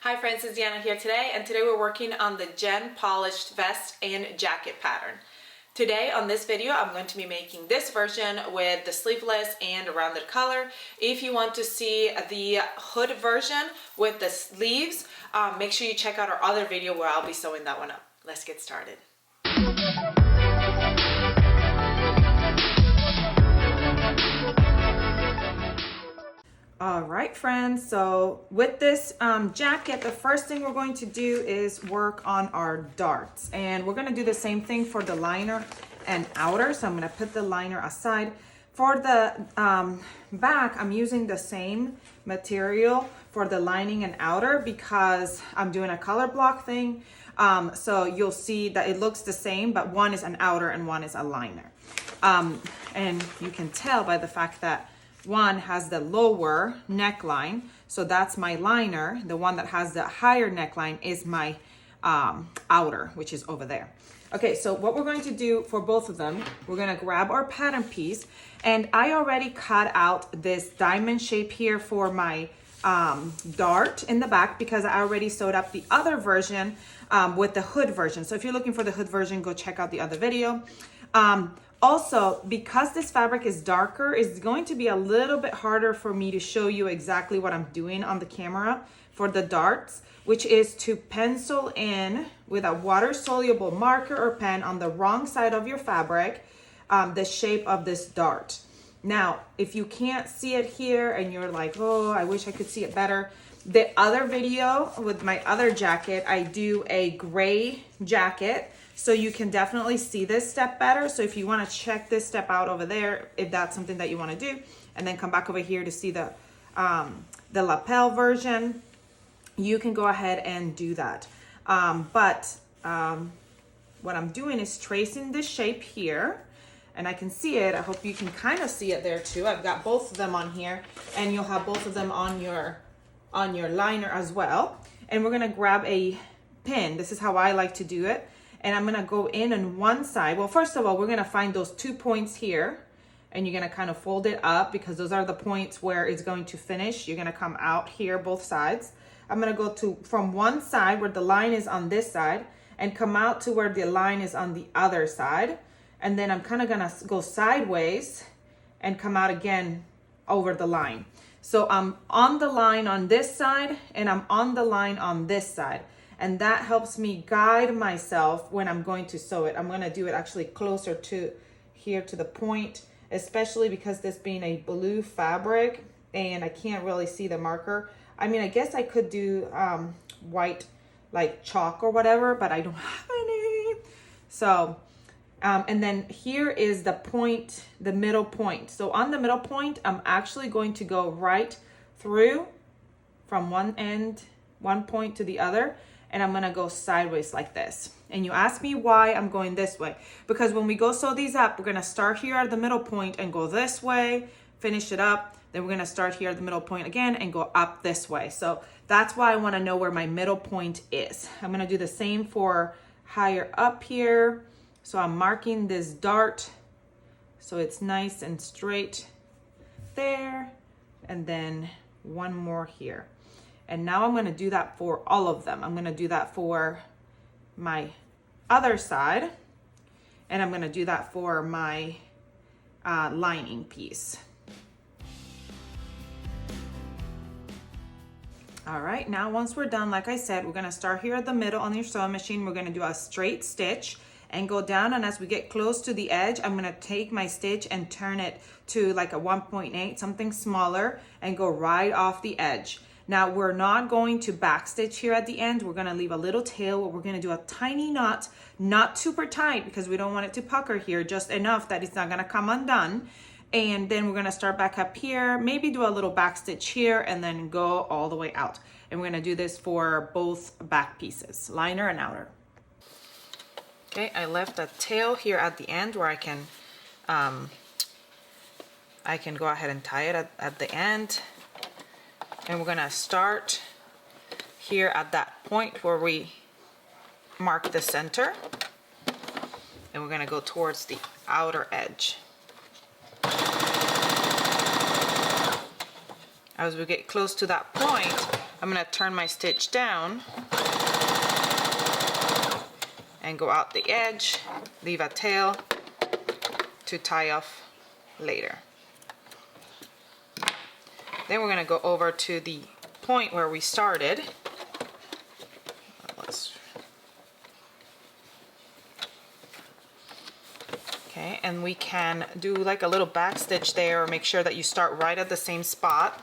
Hi friends, it's Deanna here today, and today we're working on the Gen Polished Vest and Jacket pattern. Today on this video, I'm going to be making this version with the sleeveless and rounded collar. If you want to see the hood version with the sleeves, make sure you check out our other video where I'll be sewing that one up. Let's get started. All right, friends, so with this jacket, the first thing we're going to do is work on our darts, and we're going to do the same thing for the liner and outer. So I'm going to put the liner aside. For the back, I'm using the same material for the lining and outer because I'm doing a color block thing. So you'll see that it looks the same, but one is an outer and one is a liner. And you can tell by the fact that one has the lower neckline, so that's my liner. The one that has the higher neckline is my outer, which is over there. Okay, so what we're going to do for both of them, we're gonna grab our pattern piece, and I already cut out this diamond shape here for my dart in the back because I already sewed up the other version with the hood version. So if you're looking for the hood version, go check out the other video. Also, because this fabric is darker, it's going to be a little bit harder for me to show you exactly what I'm doing on the camera for the darts, which is to pencil in with a water-soluble marker or pen on the wrong side of your fabric, the shape of this dart. Now, if you can't see it here and you're like, oh, I wish I could see it better, the other video with my other jacket, I do a gray jacket, so you can definitely see this step better. So if you want to check this step out over there, if that's something that you want to do, and then come back over here to see the lapel version, you can go ahead and do that. What I'm doing is tracing this shape here, and I can see it. I hope you can kind of see it there too. I've got both of them on here, and you'll have both of them on your liner as well. And we're gonna grab a pin. This is how I like to do it. And I'm gonna go in on one side. Well, first of all, we're gonna find those 2 points here, and you're gonna kind of fold it up because those are the points where it's going to finish. You're gonna come out here, both sides. I'm gonna go from one side where the line is on this side and come out to where the line is on the other side. And then I'm kind of gonna go sideways and come out again over the line. So I'm on the line on this side and I'm on the line on this side. And that helps me guide myself when I'm going to sew it. I'm gonna do it actually closer to here to the point, especially because this being a blue fabric and I can't really see the marker. I mean, I guess I could do white like chalk or whatever, but I don't have any. So, and then here is the point, the middle point. So on the middle point, I'm actually going to go right through from one point to the other. And I'm gonna go sideways like this. And you ask me why I'm going this way. Because when we go sew these up, we're gonna start here at the middle point and go this way, finish it up. Then we're gonna start here at the middle point again and go up this way. So that's why I wanna know where my middle point is. I'm gonna do the same for higher up here. So I'm marking this dart so it's nice and straight there. And then one more here. And now I'm going to do that for all of them. I'm going to do that for my other side. And I'm going to do that for my lining piece. All right, now once we're done, like I said, we're going to start here at the middle on your sewing machine. We're going to do a straight stitch and go down. And as we get close to the edge, I'm going to take my stitch and turn it to like a 1.8, something smaller, and go right off the edge. Now we're not going to backstitch here at the end. We're gonna leave a little tail where we're gonna do a tiny knot, not super tight because we don't want it to pucker here, just enough that it's not gonna come undone. And then we're gonna start back up here, maybe do a little backstitch here and then go all the way out. And we're gonna do this for both back pieces, liner and outer. Okay, I left a tail here at the end where I can go ahead and tie it at the end. And we're gonna start here at that point where we mark the center. And we're gonna go towards the outer edge. As we get close to that point, I'm gonna turn my stitch down and go out the edge, leave a tail to tie off later. Then we're gonna go over to the point where we started. Okay, and we can do like a little back stitch there, or make sure that you start right at the same spot.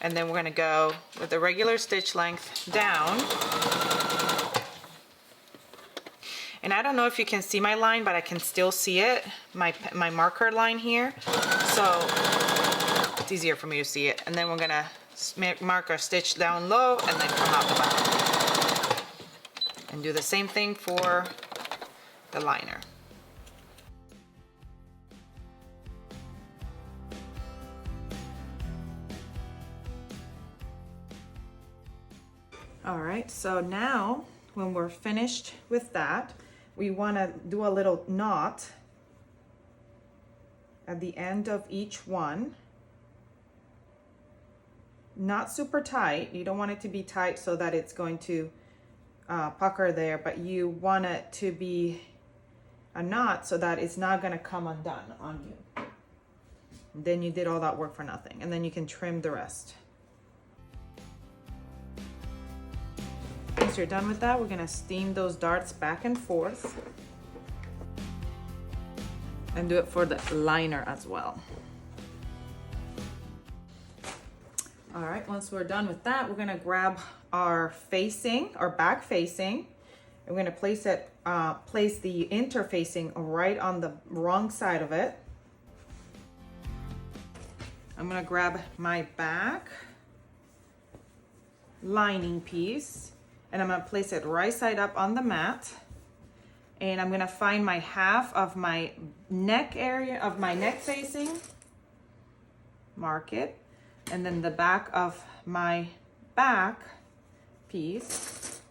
And then we're gonna go with the regular stitch length down. And I don't know if you can see my line, but I can still see it, my marker line here. So it's easier for me to see it. And then we're gonna mark our stitch down low and then come out the back. And do the same thing for the liner. All right, so now when we're finished with that, we want to do a little knot at the end of each one. Not super tight. You don't want it to be tight so that it's going to pucker there, but you want it to be a knot so that it's not going to come undone on you. And then you did all that work for nothing, and then you can trim the rest. Once you're done with that, we're going to steam those darts back and forth and do it for the liner as well. All right, once we're done with that, we're going to grab our facing, our back facing. We're going to place it, place the interfacing right on the wrong side of it. I'm going to grab my back lining piece, and I'm going to place it right side up on the mat. And I'm going to find my half of my neck area of my neck facing, mark it, and then the back of my back piece,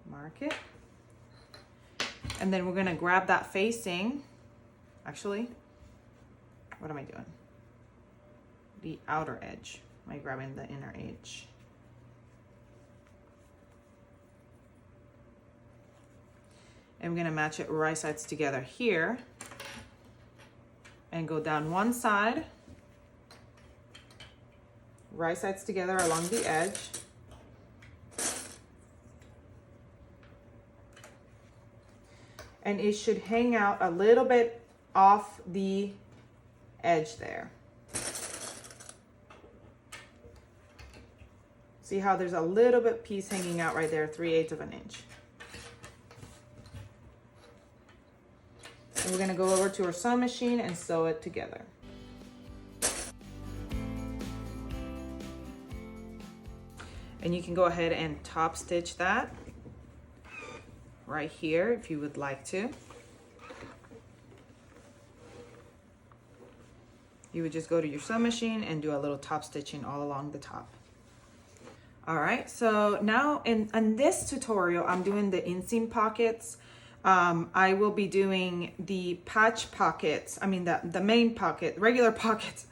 mark it. And then we're going to grab that facing, actually, what am I doing? The outer edge. Am I grabbing the inner edge? I'm going to match it right sides together here and go down one side, right sides together along the edge. And it should hang out a little bit off the edge there. See how there's a little bit piece hanging out right there, 3/8 of an inch. And we're gonna go over to our sewing machine and sew it together. And you can go ahead and top stitch that right here if you would like to. You would just go to your sewing machine and do a little top stitching all along the top. All right, so now in this tutorial, I'm doing the inseam pockets. I will be doing the patch pockets, I mean the main pocket, regular pockets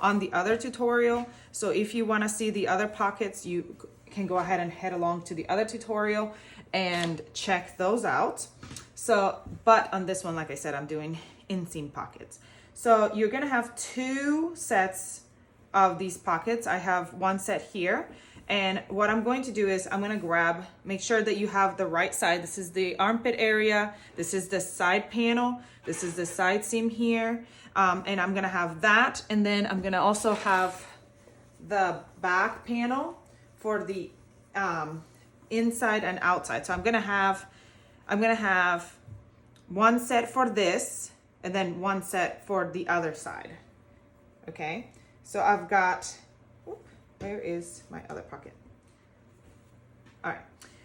on the other tutorial. So if you wanna see the other pockets, you can go ahead and head along to the other tutorial and check those out. So, but on this one, like I said, I'm doing inseam pockets. So you're gonna have 2 sets of these pockets. I have one set here. And what I'm going to do is I'm going to make sure that you have the right side. This is the armpit area. This is the side panel. This is the side seam here. And I'm going to have that. And then I'm going to also have the back panel for the inside and outside. So I'm going to have one set for this and then one set for the other side. Okay. So I've got, where is my other pocket? All right,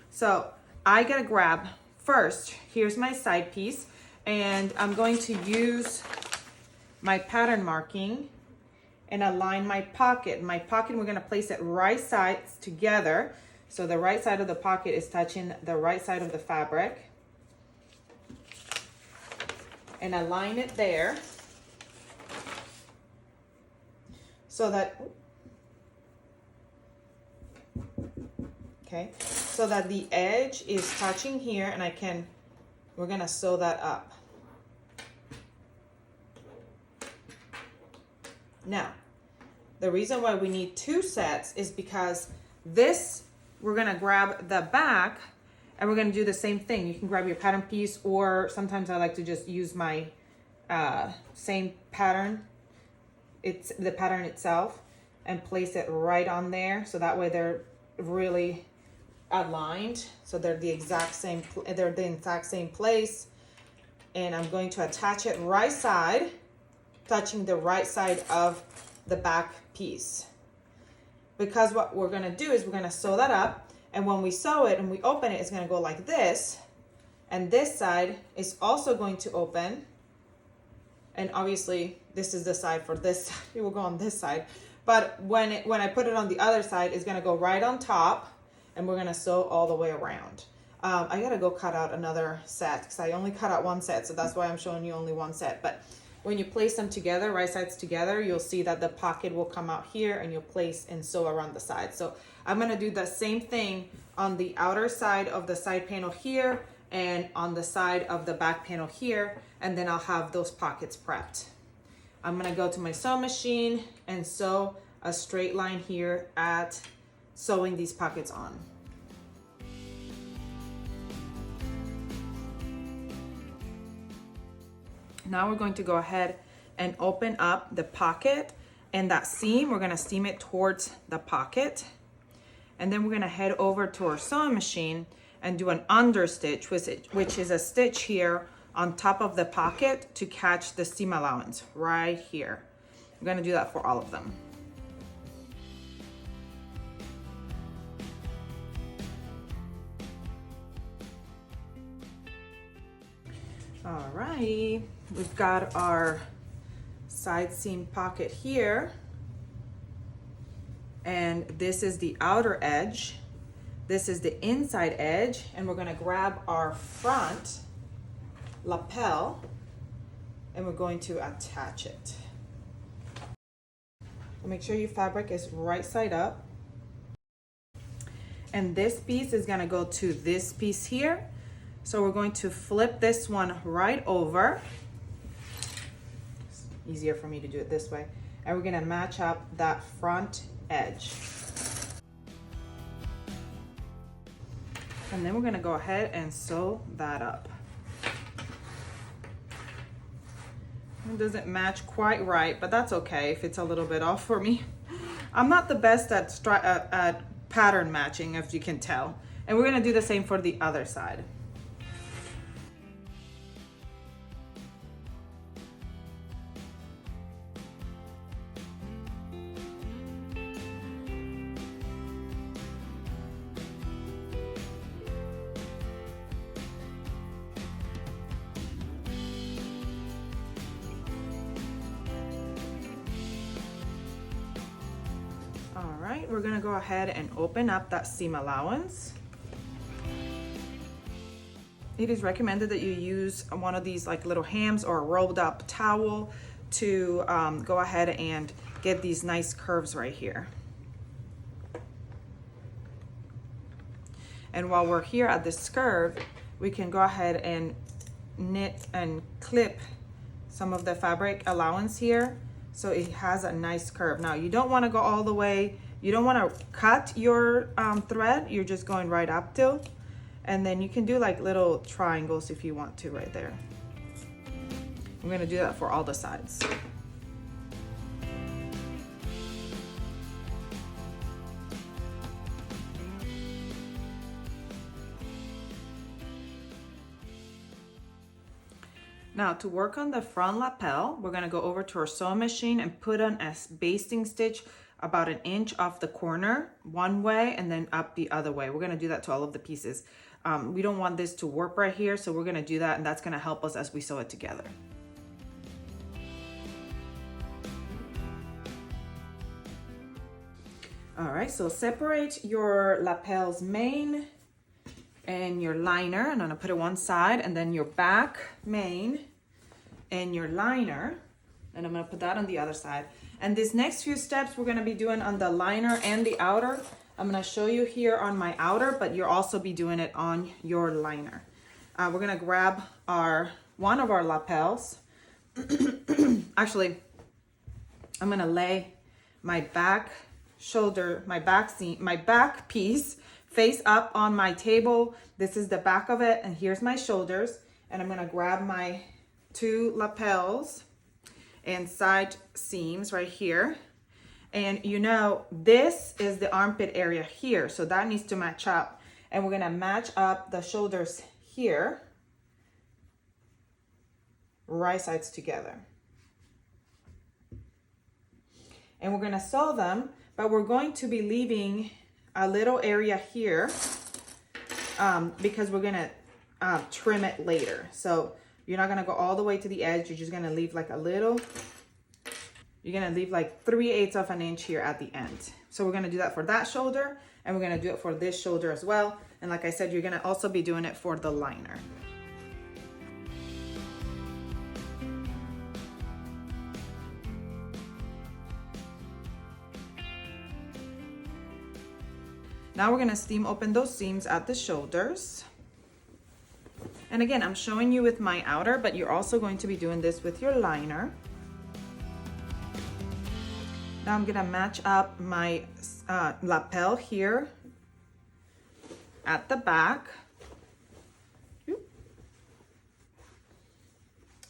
so I gotta grab first, here's my side piece, and I'm going to use my pattern marking and align my pocket. My pocket, we're gonna place it right sides together. So the right side of the pocket is touching the right side of the fabric. And align it there. so that, okay, so that the edge is touching here, and we're gonna sew that up. Now, the reason why we need 2 sets is because this, we're gonna grab the back and we're gonna do the same thing. You can grab your pattern piece, or sometimes I like to just use my same pattern. It's the pattern itself, and place it right on there. So that way they're really aligned. So they're the exact same place. And I'm going to attach it right side, touching the right side of the back piece. Because what we're gonna do is we're gonna sew that up, and when we sew it and we open it, it's gonna go like this, and this side is also going to open, and obviously this is the side for this side. It will go on this side, but when I put it on the other side, it's gonna go right on top, and we're gonna sew all the way around. I gotta go cut out another set because I only cut out 1 set, so that's why I'm showing you only 1 set. But when you place them together, right sides together, you'll see that the pocket will come out here, and you'll place and sew around the side. So I'm gonna do the same thing on the outer side of the side panel here and on the side of the back panel here, and then I'll have those pockets prepped. I'm gonna go to my sewing machine and sew a straight line here at sewing these pockets on. Now we're going to go ahead and open up the pocket, and that seam, we're gonna seam it towards the pocket. And then we're gonna head over to our sewing machine and do an understitch, which is a stitch here on top of the pocket to catch the seam allowance right here. We're gonna do that for all of them. Alrighty, we've got our side seam pocket here, and this is the outer edge, this is the inside edge, and we're gonna grab our front lapel and we're going to attach it. So make sure your fabric is right side up, and this piece is gonna go to this piece here. So we're going to flip this one right over. It's easier for me to do it this way. And we're gonna match up that front edge. And then we're gonna go ahead and sew that up. It doesn't match quite right, but that's okay if it's a little bit off for me. I'm not the best at pattern matching, as you can tell. And we're gonna do the same for the other side. All right, we're gonna go ahead and open up that seam allowance. It is recommended that you use one of these like little hams or a rolled up towel to go ahead and get these nice curves right here. And while we're here at this curve, we can go ahead and knit and clip some of the fabric allowance here, so it has a nice curve. Now, you don't want to go all the way, you don't want to cut your thread, you're just going right up till, and then you can do like little triangles if you want to right there. I'm going to do that for all the sides. Now, to work on the front lapel, we're gonna go over to our sewing machine and put on a basting stitch about 1 inch off the corner one way and then up the other way. We're gonna do that to all of the pieces. We don't want this to warp right here, so we're gonna do that, and that's gonna help us as we sew it together. All right, so separate your lapel's main and your liner, and I'm gonna put it one side, and then your back main and your liner, and I'm gonna put that on the other side. And these next few steps we're gonna be doing on the liner and the outer. I'm gonna show you here on my outer, but you'll also be doing it on your liner. We're gonna grab one of our lapels. Actually, I'm gonna lay my back piece face up on my table. This is the back of it, and here's my shoulders. And I'm gonna grab my 2 lapels and side seams right here. And you know, this is the armpit area here, so that needs to match up. And we're gonna match up the shoulders here, right sides together. And we're gonna sew them, but we're going to be leaving a little area here because we're gonna trim it later. So you're not gonna go all the way to the edge. You're just gonna leave like a little, you're gonna leave like 3/8 of an inch here at the end. So we're gonna do that for that shoulder, and we're gonna do it for this shoulder as well. And like I said, you're gonna also be doing it for the liner. Now we're gonna seam open those seams at the shoulders. And again, I'm showing you with my outer, but you're also going to be doing this with your liner. Now I'm gonna match up my lapel here at the back.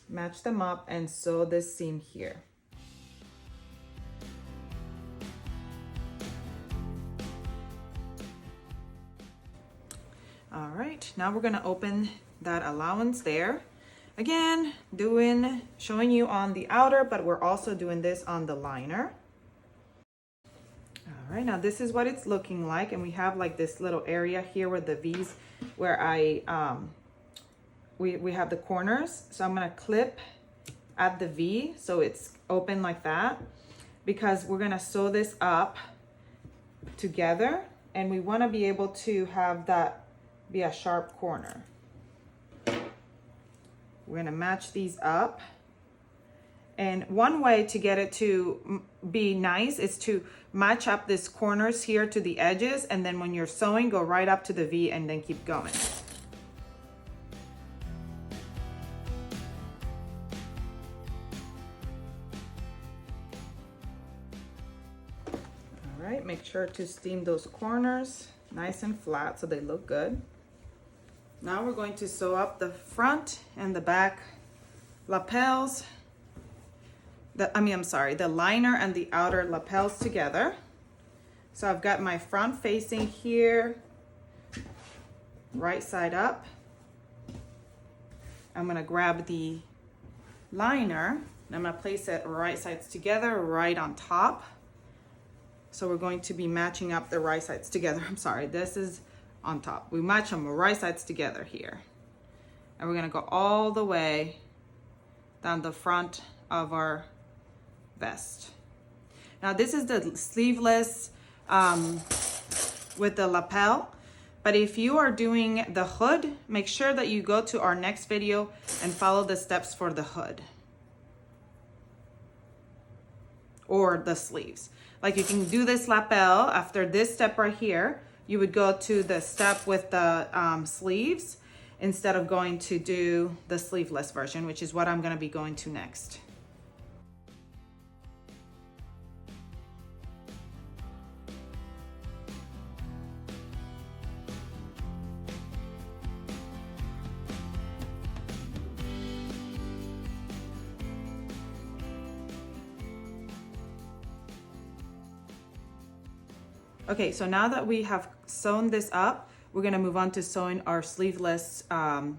Match them up and sew this seam here. All right, now we're gonna open that allowance there. Again, showing you on the outer, but we're also doing this on the liner. All right, now this is what it's looking like, and we have like this little area here with the V's where we have the corners. So I'm gonna clip at the V so it's open like that, because we're gonna sew this up together, and we wanna be able to have that be a sharp corner. We're gonna match these up. And one way to get it to be nice is to match up these corners here to the edges, and then when you're sewing, go right up to the V and then keep going. All right, make sure to steam those corners nice and flat so they look good. Now we're going to sew up the front and the back lapels. The liner and the outer lapels together. So I've got my front facing here, right side up. I'm gonna grab the liner and I'm gonna place it right sides together, right on top. So we're going to be matching up the right sides together. I'm sorry, this is on top. We match them right sides together here. And we're gonna go all the way down the front of our vest. Now this is the sleeveless with the lapel, but if you are doing the hood, make sure that you go to our next video and follow the steps for the hood or the sleeves. Like you can do this lapel after this step right here. You would go to the step with the sleeves instead of going to do the sleeveless version, which is what I'm gonna be going to next. Okay, so now that we have sewn this up, we're gonna move on to sewing our sleeveless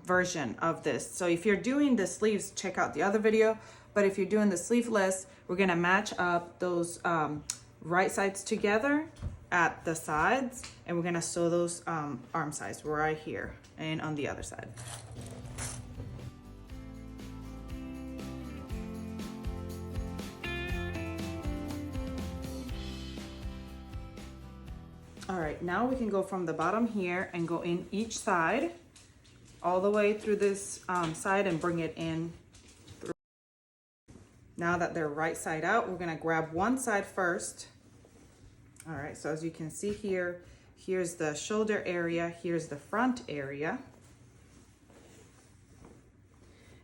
version of this. So if you're doing the sleeves, check out the other video. But if you're doing the sleeveless, we're gonna match up those right sides together at the sides, and we're gonna sew those arm sides right here and on the other side. All right, now we can go from the bottom here and go in each side all the way through this side and bring it in through. Now that they're right side out, we're gonna grab one side first. All right, so as you can see here, here's the shoulder area, here's the front area.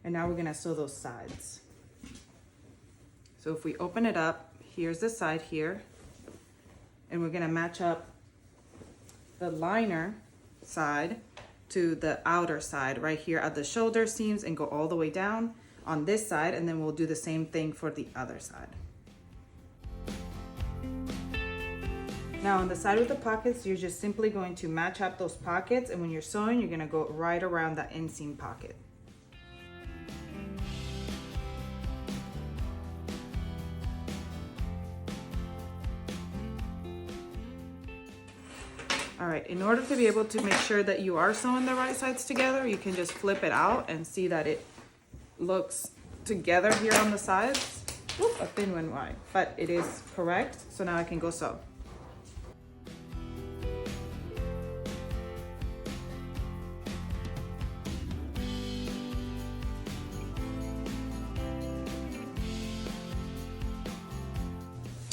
And now we're gonna sew those sides. So if we open it up, here's the side here, and we're gonna match up the liner side to the outer side right here at the shoulder seams and go all the way down on this side, and then we'll do the same thing for the other side. Now on the side with the pockets, you're just simply going to match up those pockets, and when you're sewing, you're gonna go right around that inseam pocket. All right, in order to be able to make sure that you are sewing the right sides together, you can just flip it out and see that it looks together here on the sides. Whoop, a thin one wide, but it is correct. So now I can go sew.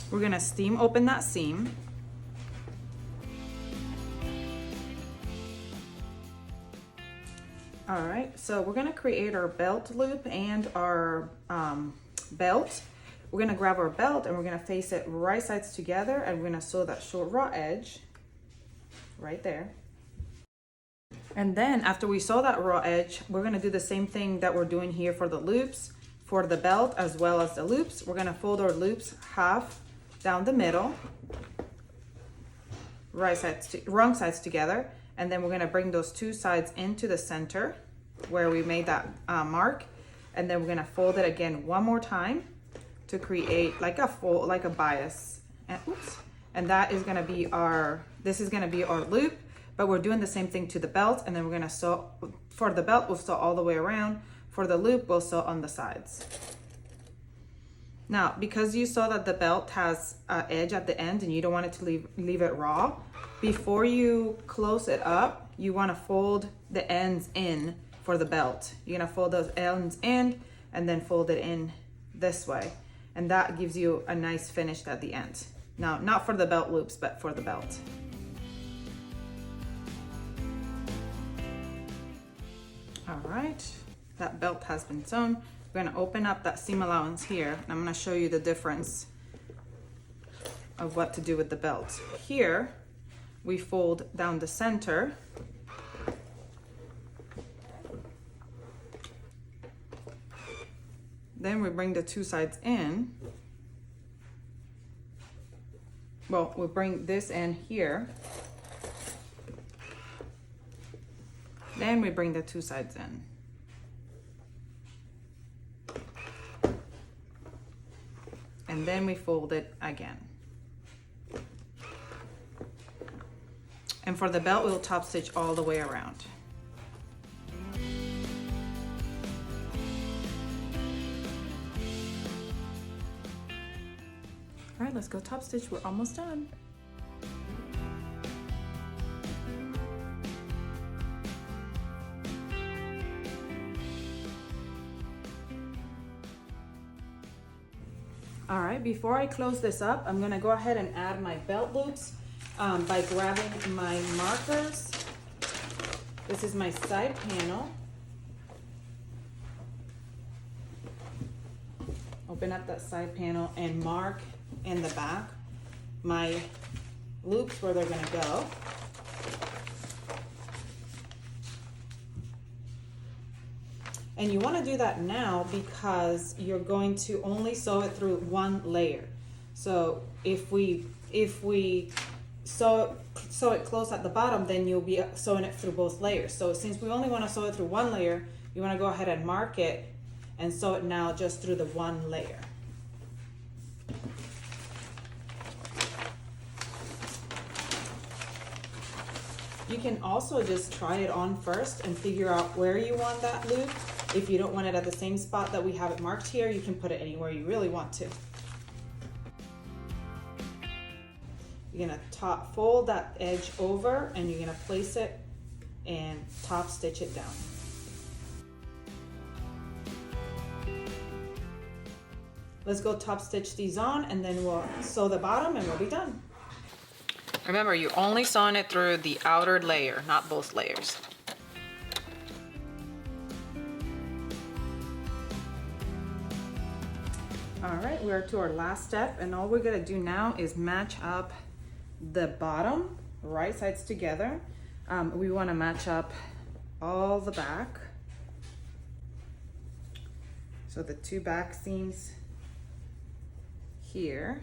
We're gonna steam open that seam. All right, so we're gonna create our belt loop and our belt. We're gonna grab our belt and we're gonna face it right sides together, and we're gonna sew that short raw edge right there. And then after we sew that raw edge, we're gonna do the same thing that we're doing here for the loops, for the belt as well as the loops. We're gonna fold our loops half down the middle, wrong sides together, and then we're gonna bring those two sides into the center where we made that mark, and then we're gonna fold it again one more time to create like a bias. And oops, and that is gonna be this is gonna be our loop, but we're doing the same thing to the belt, and then we're gonna sew, for the belt, we'll sew all the way around. For the loop, we'll sew on the sides. Now, because you saw that the belt has an edge at the end and you don't want it to leave it raw, before you close it up, you want to fold the ends in for the belt. You're going to fold those ends in and then fold it in this way. And that gives you a nice finish at the end. Now, not for the belt loops, but for the belt. All right, that belt has been sewn. We're gonna open up that seam allowance here, and I'm gonna show you the difference of what to do with the belt. Here, we fold down the center. Then we bring the two sides in. Well, we bring this in here. Then we bring the two sides in. And then we fold it again. And for the belt, we'll top stitch all the way around. All right, let's go top stitch. We're almost done. All right, before I close this up, I'm gonna go ahead and add my belt loops by grabbing my markers. This is my side panel. Open up that side panel and mark in the back my loops where they're gonna go. And you want to do that now because you're going to only sew it through one layer. So if we sew it close at the bottom, then you'll be sewing it through both layers. So since we only want to sew it through one layer, you want to go ahead and mark it and sew it now just through the one layer. You can also just try it on first and figure out where you want that loop. If you don't want it at the same spot that we have it marked here, you can put it anywhere you really want to. You're gonna fold that edge over, and you're gonna place it and top stitch it down. Let's go top stitch these on and then we'll sew the bottom and we'll be done. Remember, you're only sewing it through the outer layer, not both layers. All right, we're to our last step, and all we're gonna do now is match up the bottom, right sides together. We wanna match up all the back. So the two back seams here,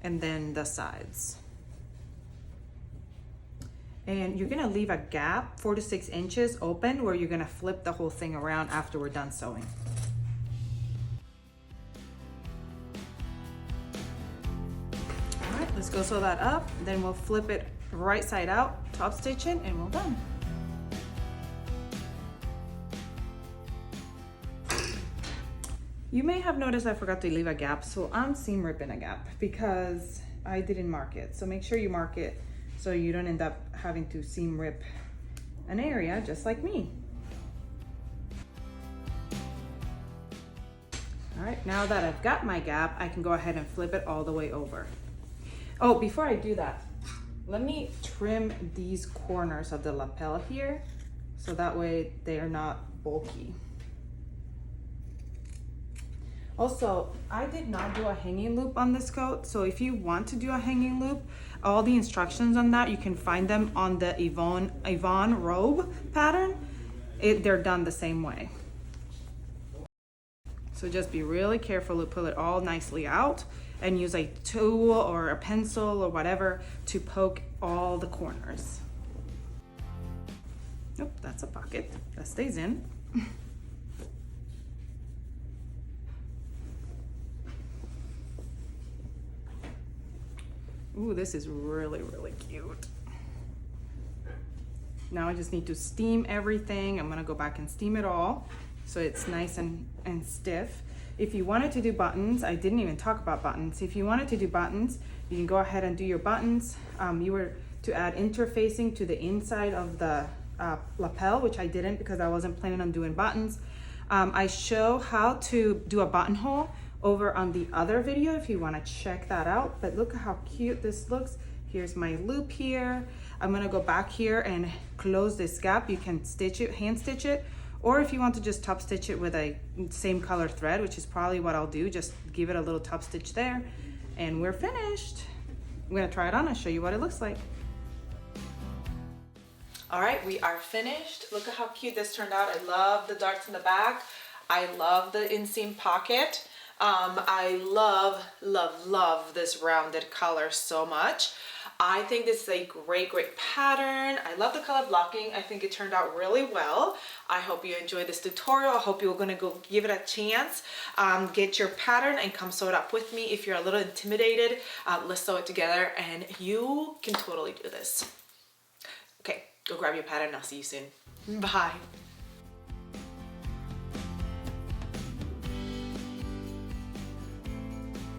and then the sides. And you're gonna leave a gap 4 to 6 inches open where you're gonna flip the whole thing around after we're done sewing. All right, let's go sew that up. Then we'll flip it right side out, top stitch it, and we're done. You may have noticed I forgot to leave a gap, so I'm seam ripping a gap because I didn't mark it. So make sure you mark it so you don't end up having to seam rip an area just like me. All right, now that I've got my gap, I can go ahead and flip it all the way over. Oh, before I do that, let me trim these corners of the lapel here so that way they are not bulky. Also, I did not do a hanging loop on this coat, so if you want to do a hanging loop, all the instructions on that, you can find them on the Yvonne robe pattern. They're done the same way. So just be really careful to pull it all nicely out and use a tool or a pencil or whatever to poke all the corners. Nope, that's a pocket that stays in. Ooh, this is really, really cute. Now I just need to steam everything. I'm gonna go back and steam it all so it's nice and stiff. If you wanted to do buttons, I didn't even talk about buttons. If you wanted to do buttons, you can go ahead and do your buttons. You were to add interfacing to the inside of the lapel, which I didn't because I wasn't planning on doing buttons. I show how to do a buttonhole over on the other video if you want to check that out. But look how cute this looks. Here's my loop here. I'm gonna go back here and close this gap. You can stitch it, hand stitch it, or if you want to just top stitch it with a same color thread, which is probably what I'll do, just give it a little top stitch there, and we're finished. I'm gonna try it on and show you what it looks like. All right, we are finished. Look at how cute this turned out. I love the darts in the back. I love the inseam pocket. I love, love, love this rounded color so much. I think this is a great, great pattern. I love the color blocking. I think it turned out really well. I hope you enjoyed this tutorial. I hope you're gonna go give it a chance. Get your pattern and come sew it up with me. If you're a little intimidated, let's sew it together and you can totally do this. Okay, go grab your pattern. I'll see you soon. Bye.